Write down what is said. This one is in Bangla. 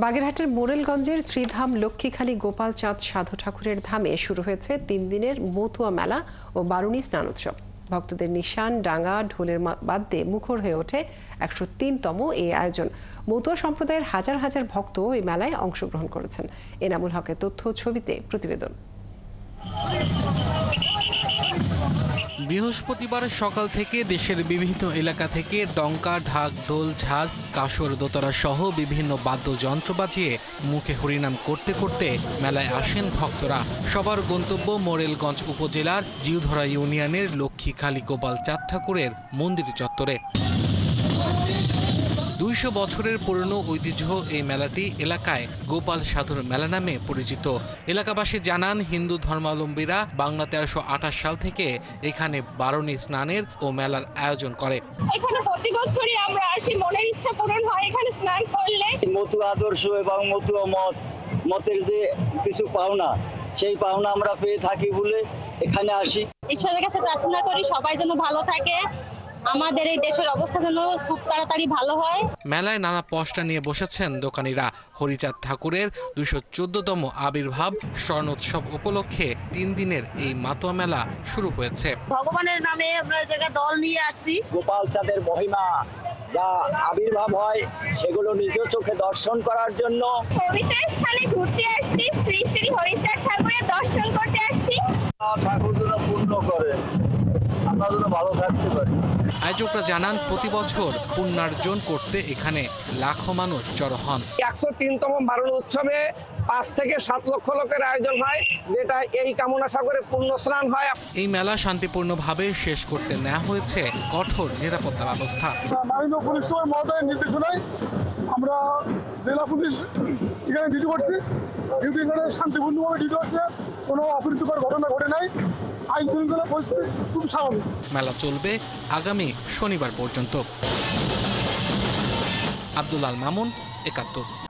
বাগেরহাটের মোরেলগঞ্জের শ্রীধাম লক্ষ্মীখালী গোপাল চাঁদ সাধু ঠাকুরের ধামে শুরু হয়েছে ৩ দিনের মতুয়া মেলা ও বারুণী স্নান উৎসব। ভক্তদের নিশান ডাঙ্গা ঢোলের বাদ্যে মুখর হয়ে ওঠে ১০৩তম এই আয়োজন। মতুয়া সম্প্রদায়ের হাজার হাজার ভক্ত এই মেলায় অংশগ্রহণ করেছেন। এনামুল হকের তথ্য ছবিতে প্রতিবেদন। বৃহস্পতিবার সকাল থেকে দেশের বিভিন্ন এলাকা থেকে ডঙ্কা, ঢাক, ঢোল, ঝাঁজ, কাসর, দোতারা সহ বিভিন্ন বাদ্যযন্ত্র বাজিয়ে মুখে হরিনাম করতে করতে মেলায় আসেন ভক্তরা। সবার গন্তব্য মোরেলগঞ্জ উপজেলার জিউধরা ইউনিয়নের লক্ষ্মীখালী গোপাল চাঁদ ঠাকুরের মন্দির চত্বরে। ২০০ বছরের পুরনো ঐতিহ্য এই মেলাটি এলাকায় গোপাল সাধুর মেলা নামে পরিচিত। এলাকাবাসী জানান, হিন্দু ধর্মাবলম্বীরা বাংলা ১৩২৮ সাল থেকে এখানে বারুণী স্নানের ও মেলার আয়োজন করে। এখানে প্রতি বছরই আমরা আসি, মনের ইচ্ছা পূরণ হয় এখানে স্নান করলে। মতুয়া আদর্শ এবং মতুয়া মতের যে কিছু পাওনা, সেই পাওনা আমরা পেয়ে থাকি বলে এখানে আসি। ঈশ্বরের কাছে প্রার্থনা করি সবাই যেন ভালো থাকে, আমাদের এই দেশের অবস্থা যেন খুব তাড়াতাড়ি ভালো হয়। মেলায় নানা পোস্টার নিয়ে বসেছেন দোকানিরা। হরিচাঁদ ঠাকুরের ২১৪তম আবির্ভাব স্বর্ণোৎসব উপলক্ষে ৩ দিনের এই মাতোয়া মেলা শুরু হয়েছে। ভগবানের নামে আমরা জায়গা দল নিয়ে আসছি। গোপাল চাঁদের মহিমা যা আবির্ভাব হয় সেগুলো নিজ চোখে দর্শন করার জন্য পবিত্র স্থানে ঘুরতে আসছি, শ্রী শ্রী হরিচাঁদ ঠাকুরের দর্শন করতে আসছি। ঠাকুর যেন পূর্ণ করে, আমরা যেন ভালো থাকতে পারি। আয়োজকরা জানান, প্রতি বছর পুণ্যার্জন করতে এখানে লাখো মানুষ জড়ো হন। ১০৩তম বারুণী উৎসবে ৫ থেকে ৭ লক্ষ লোকের আয়োজন হয়, যেটা এই কামনা সাগরে পুণ্য স্নান হয়। এই মেলা শান্তিপূর্ণভাবে শেষ করতে নেওয়া হয়েছে কঠোর নিরাপত্তা ব্যবস্থা। মাননীয় পুলিশ সুপার মহোদয়ের নির্দেশনায় আমরা জেলা পুলিশ এখানে ডিউটি করছি। ডিউটি এখানে শান্তিপূর্ণভাবে ডিউটি হচ্ছে, কোনো অপ্রীতিকর ঘটনা ঘটে নাই। আইন শৃঙ্খলা পরিস্থিতি খুব স্বাভাবিক। মেলা চলবে আগামী শনিবার পর্যন্ত। আব্দুল আল মামুন, ৭১।